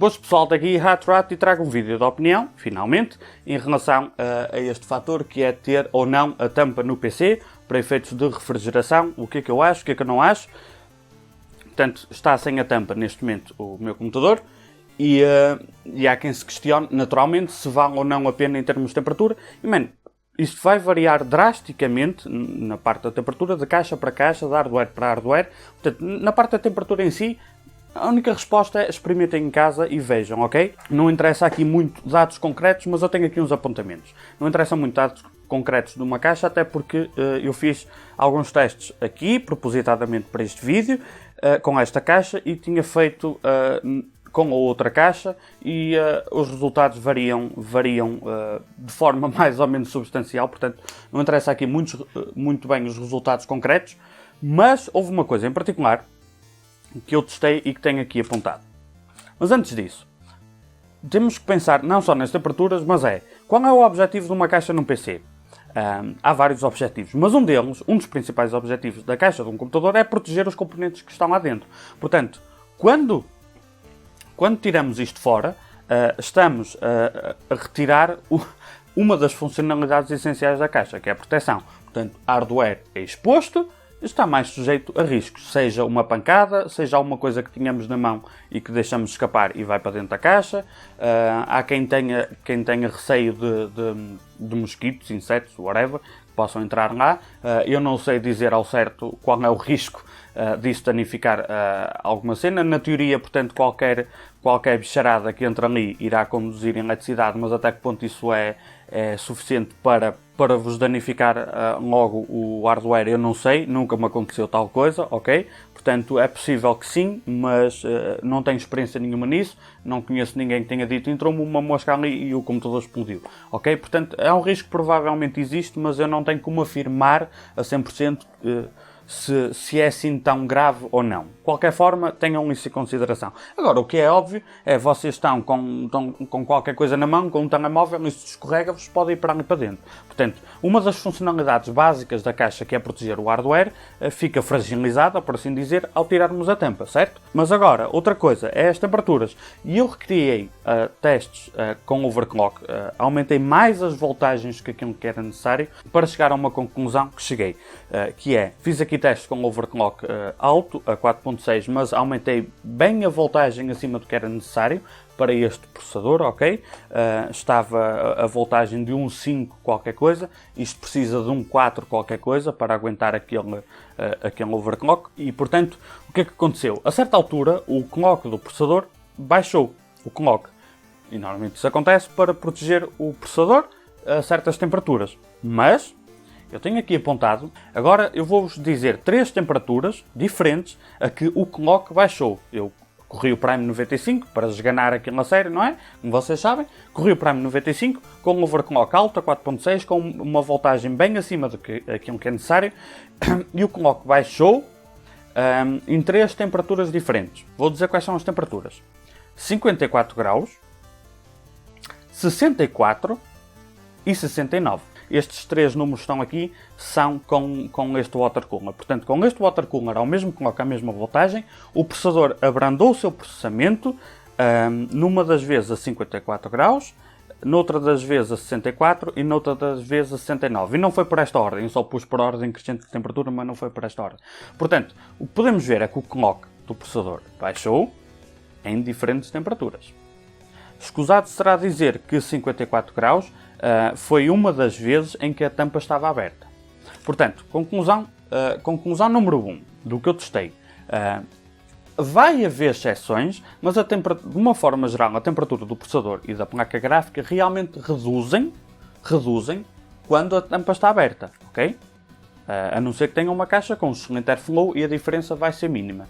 Boas pessoal, daqui Hatrat e trago um vídeo de opinião, finalmente, em relação a este fator que é ter ou não a tampa no PC, para efeitos de refrigeração, o que é que eu acho, o que é que eu não acho. Portanto, está sem a tampa neste momento o meu computador e há quem se questione naturalmente se vale ou não a pena em termos de temperatura. E, mano, isto vai variar drasticamente na parte da temperatura, de caixa para caixa, de hardware para hardware. Portanto, na parte da temperatura em si, a única resposta é experimentem em casa e vejam, ok? Não interessa aqui muito dados concretos, mas eu tenho aqui uns apontamentos. Não interessa muito dados concretos de uma caixa, até porque eu fiz alguns testes aqui, propositadamente para este vídeo, com esta caixa, e tinha feito com a outra caixa, e os resultados variam de forma mais ou menos substancial. Portanto, não interessa aqui muito bem os resultados concretos, mas houve uma coisa em particular que eu testei e que tenho aqui apontado. Mas antes disso, temos que pensar não só nas temperaturas, mas qual é o objetivo de uma caixa num PC? Há vários objetivos, mas um dos principais objetivos da caixa de um computador é proteger os componentes que estão lá dentro. Portanto, quando tiramos isto fora, estamos a retirar uma das funcionalidades essenciais da caixa, que é a proteção. Portanto, hardware é exposto, está mais sujeito a riscos, seja uma pancada, seja alguma coisa que tínhamos na mão e que deixamos escapar e vai para dentro da caixa. Há quem tenha receio de mosquitos, insetos, whatever, que possam entrar lá. Eu não sei dizer ao certo qual é o risco disso danificar alguma cena. Na teoria, portanto, qualquer bicharada que entra ali irá conduzir eletricidade, mas até que ponto isso é suficiente para vos danificar logo o hardware, eu não sei, nunca me aconteceu tal coisa, ok? Portanto, é possível que sim, mas não tenho experiência nenhuma nisso, não conheço ninguém que tenha dito, entrou-me uma mosca ali e o computador explodiu, ok? Portanto, é um risco que provavelmente existe, mas eu não tenho como afirmar a 100% se é assim tão grave ou não. De qualquer forma, tenham isso em consideração. Agora, o que é óbvio é vocês estão com qualquer coisa na mão, com um telemóvel, e se escorrega-vos, pode ir para ali para dentro. Portanto, uma das funcionalidades básicas da caixa, que é proteger o hardware, fica fragilizada, por assim dizer, ao tirarmos a tampa, certo? Mas agora, outra coisa é as temperaturas. E eu recriei testes com overclock, aumentei mais as voltagens que aquilo que era necessário para chegar a uma conclusão que cheguei, que é, fiz aqui testes com overclock alto, a 4.6, mas aumentei bem a voltagem acima do que era necessário para este processador, ok? Estava a voltagem de 1.5 qualquer coisa, isto precisa de 1.4 qualquer coisa para aguentar aquele overclock, e portanto, o que é que aconteceu? A certa altura, o clock do processador baixou o clock, e normalmente isso acontece para proteger o processador a certas temperaturas, mas eu tenho aqui apontado, agora eu vou-vos dizer 3 temperaturas diferentes a que o clock baixou. Eu corri o Prime 95 para esganar aquilo a sério, não é? Como vocês sabem, corri o Prime 95 com um overclock alto a 4.6, com uma voltagem bem acima do que aquilo que é necessário, e o clock baixou em 3 temperaturas diferentes. Vou dizer quais são as temperaturas: 54 graus, 64 e 69. Estes 3 números que estão aqui são com este water cooler. Portanto, com este water cooler, ao mesmo coloque a mesma voltagem, o processador abrandou o seu processamento, numa das vezes a 54 graus, noutra das vezes a 64 e noutra das vezes a 69. E não foi por esta ordem, eu só pus por ordem crescente de temperatura, mas não foi por esta ordem. Portanto, o que podemos ver é que o clock do processador baixou em diferentes temperaturas. Escusado será dizer que 54 graus foi uma das vezes em que a tampa estava aberta. Portanto, conclusão número 1 do que eu testei. Vai haver exceções, mas de uma forma geral a temperatura do processador e da placa gráfica realmente reduzem quando a tampa está aberta, ok? A não ser que tenha uma caixa com excelente airflow e a diferença vai ser mínima.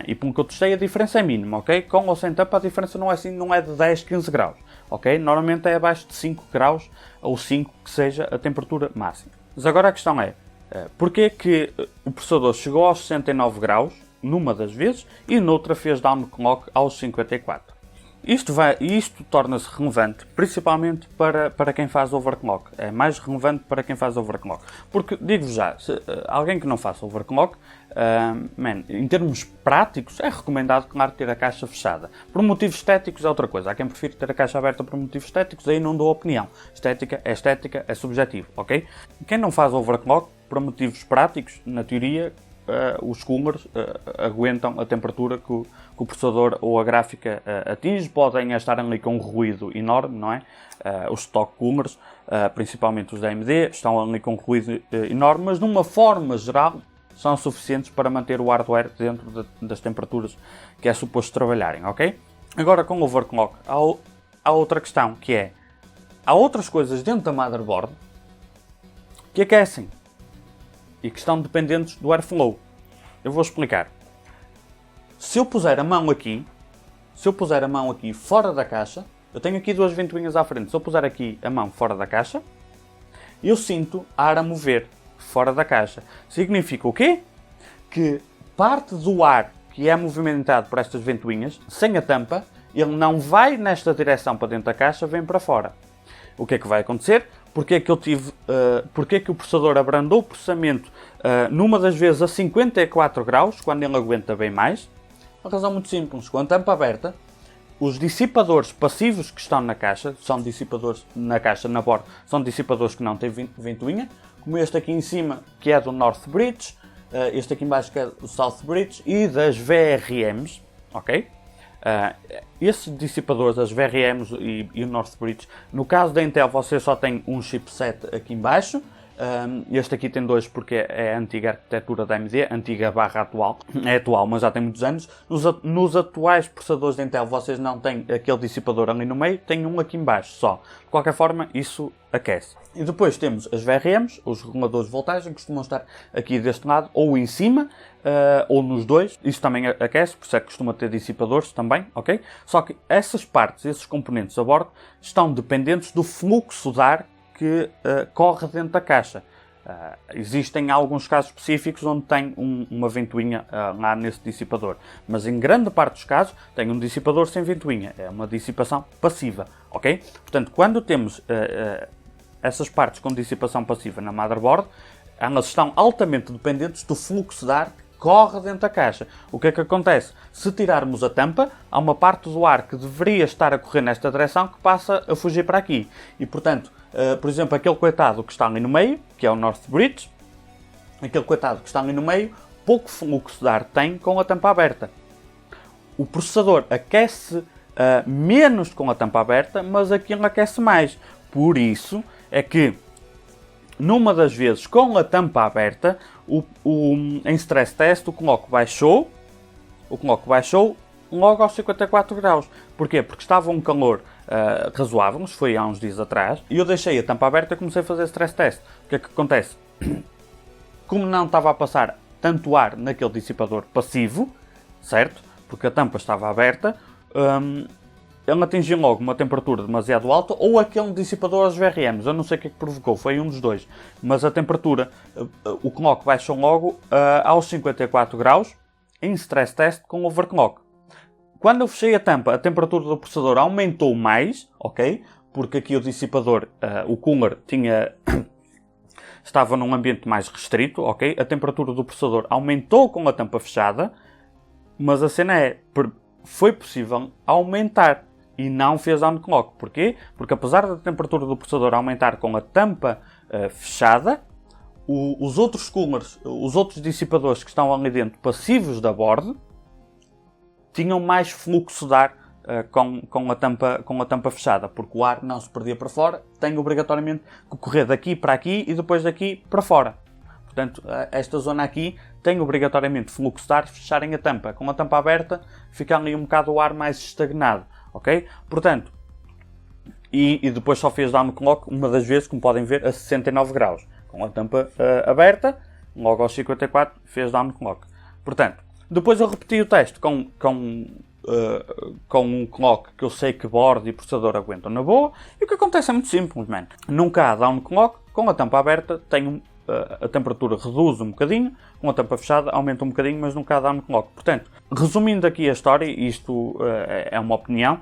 E pelo que eu testei, a diferença é mínima, ok? Com ou sem tampa a diferença não é de 10, 15 graus, ok? Normalmente é abaixo de 5 graus ou 5 que seja a temperatura máxima. Mas agora a questão é, porquê que o processador chegou aos 69 graus numa das vezes e noutra fez downclock aos 54? Isto torna-se relevante, principalmente para quem faz overclock. É mais relevante para quem faz overclock. Porque, digo-vos já, alguém que não faça overclock, em termos práticos, é recomendado, claro, ter a caixa fechada. Por motivos estéticos é outra coisa. Há quem prefira ter a caixa aberta por motivos estéticos, aí não dou opinião. Estética, é subjetivo, ok? Quem não faz overclock, por motivos práticos, na teoria, os coolers aguentam a temperatura que o processador ou a gráfica atinge. Podem estar ali com um ruído enorme, não é? Os stock coolers, principalmente os da AMD, estão ali com um ruído enorme, mas de uma forma geral são suficientes para manter o hardware dentro das temperaturas que é suposto trabalharem, ok? Agora, com o overclock, há outra questão, que é, há outras coisas dentro da motherboard que aquecem e que estão dependentes do airflow. Eu vou explicar. Se eu puser a mão aqui fora da caixa, eu tenho aqui duas ventoinhas à frente. Se eu puser aqui a mão fora da caixa, eu sinto ar a mover fora da caixa. Significa o quê? Que parte do ar que é movimentado por estas ventoinhas, sem a tampa, ele não vai nesta direção para dentro da caixa, vem para fora. O que é que vai acontecer? Porque é que o processador abrandou o processamento numa das vezes a 54 graus, quando ele aguenta bem mais? Uma razão muito simples. Com a tampa aberta, os dissipadores passivos que estão na caixa, são dissipadores na caixa, na borda, são dissipadores que não têm ventoinha, como este aqui em cima, que é do North Bridge, este aqui em baixo que é do South Bridge, e das VRMs, ok? Esses dissipadores, as VRMs e o North Bridge, no caso da Intel você só tem um chipset aqui em baixo. Este aqui tem dois porque é a antiga arquitetura da AMD, antiga barra atual. É atual, mas já tem muitos anos. Nos atuais processadores da Intel vocês não têm aquele dissipador ali no meio, tem um aqui em baixo só. De qualquer forma, isso aquece. E depois temos as VRMs, os reguladores de voltagem, que costumam estar aqui deste lado, ou em cima, ou nos dois. Isso também aquece, por isso é que costuma ter dissipadores também, ok? Só que essas partes, esses componentes a bordo, estão dependentes do fluxo de ar que corre dentro da caixa. Existem alguns casos específicos onde tem uma ventoinha lá nesse dissipador, mas em grande parte dos casos tem um dissipador sem ventoinha, é uma dissipação passiva, ok? Portanto, quando temos essas partes com dissipação passiva na motherboard, elas estão altamente dependentes do fluxo de ar que corre dentro da caixa. O que é que acontece? Se tirarmos a tampa, há uma parte do ar que deveria estar a correr nesta direção que passa a fugir para aqui. E, portanto, por exemplo, aquele coitado que está ali no meio, que é o North Bridge, aquele coitado que está ali no meio, pouco fluxo de ar tem com a tampa aberta. O processador aquece menos com a tampa aberta, mas aquilo aquece mais. Por isso é que, numa das vezes com a tampa aberta, em stress test o clock baixou logo aos 54 graus. Porquê? Porque estava um calor razoável, foi há uns dias atrás, e eu deixei a tampa aberta e comecei a fazer stress test. O que é que acontece? Como não estava a passar tanto ar naquele dissipador passivo, certo? Porque a tampa estava aberta, ele atingiu logo uma temperatura demasiado alta, ou aquele dissipador, as VRMs, eu não sei o que é que provocou, foi um dos dois, mas a temperatura, o clock baixou logo aos 54 graus, em stress test com overclock. Quando eu fechei a tampa, a temperatura do processador aumentou mais, ok? Porque aqui o dissipador, o cooler, estava num ambiente mais restrito, ok? A temperatura do processador aumentou com a tampa fechada, mas a cena foi possível aumentar e não fez downclock. Porquê? Porque apesar da temperatura do processador aumentar com a tampa fechada, os outros coolers, os outros dissipadores que estão ali dentro, passivos da board, tinham mais fluxo de ar com a tampa fechada, porque o ar não se perdia para fora, tem obrigatoriamente que correr daqui para aqui e depois daqui para fora. Portanto, esta zona aqui tem obrigatoriamente fluxo de ar, fecharem a tampa. Com a tampa aberta, fica ali um bocado o ar mais estagnado, ok? Portanto, e depois só fez downclock uma das vezes, como podem ver, a 69 graus. Com a tampa aberta, logo aos 54, fez downclock. Portanto, depois eu repeti o teste com um clock que eu sei que board e processador aguentam na boa, e o que acontece é muito simples, man. Nunca há downclock, com a tampa aberta a temperatura reduz um bocadinho, com a tampa fechada aumenta um bocadinho, mas nunca há downclock. Portanto, resumindo aqui a história, isto é uma opinião,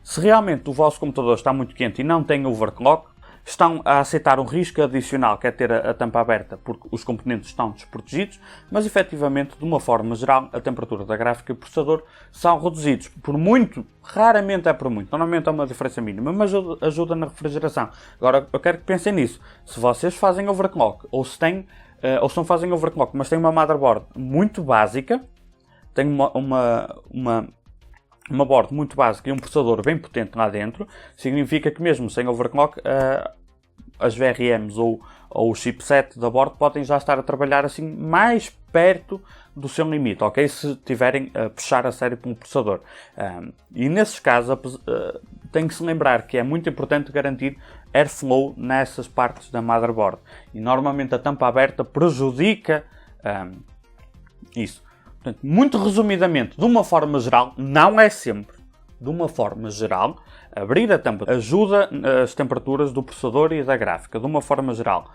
Se realmente o vosso computador está muito quente e não tem overclock, estão a aceitar um risco adicional, que é ter a tampa aberta, porque os componentes estão desprotegidos, mas efetivamente, de uma forma geral, a temperatura da gráfica e do processador são reduzidos. Por muito, raramente é por muito, normalmente é uma diferença mínima, mas ajuda na refrigeração. Agora, eu quero que pensem nisso. Se vocês fazem overclock, ou se não fazem overclock, mas têm uma motherboard muito básica, têm uma board muito básica e um processador bem potente lá dentro, significa que mesmo sem overclock, as VRMs ou o chipset da board podem já estar a trabalhar assim mais perto do seu limite, ok? Se estiverem a puxar a sério para um processador. E nesses casos, tem que se lembrar que é muito importante garantir airflow nessas partes da motherboard. E normalmente a tampa aberta prejudica isso. Portanto, muito resumidamente, de uma forma geral, não é sempre, de uma forma geral, abrir a tampa ajuda as temperaturas do processador e da gráfica, de uma forma geral,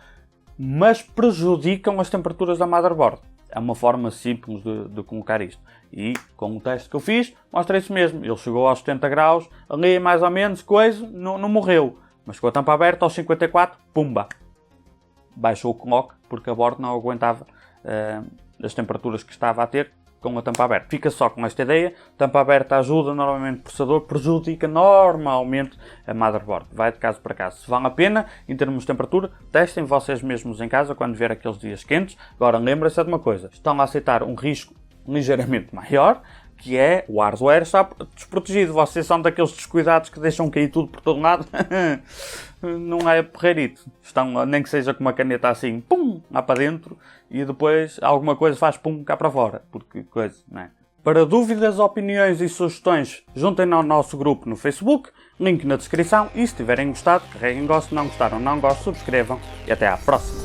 mas prejudicam as temperaturas da motherboard. É uma forma simples de colocar isto. E com o teste que eu fiz, mostra isso mesmo. Ele chegou aos 70 graus, ali mais ou menos, não morreu. Mas com a tampa aberta, aos 54, pumba! Baixou o clock, porque a board não aguentava as temperaturas que estava a ter com a tampa aberta. Fica só com esta ideia. Tampa aberta ajuda normalmente o processador, prejudica normalmente a motherboard. Vai de caso para caso. Se vale a pena, em termos de temperatura, testem vocês mesmos em casa quando vier aqueles dias quentes. Agora, lembrem-se de uma coisa. Estão a aceitar um risco ligeiramente maior, que é o hardware está desprotegido. Vocês são daqueles descuidados que deixam cair tudo por todo lado. Não é porreirito. Estão, nem que seja com uma caneta assim, pum, lá para dentro, e depois alguma coisa faz pum, cá para fora. Porque coisa, não é? Para dúvidas, opiniões e sugestões, juntem-nos ao nosso grupo no Facebook, link na descrição, e se tiverem gostado, carreguem gosto, não gostaram, não gosto, subscrevam, e até à próxima.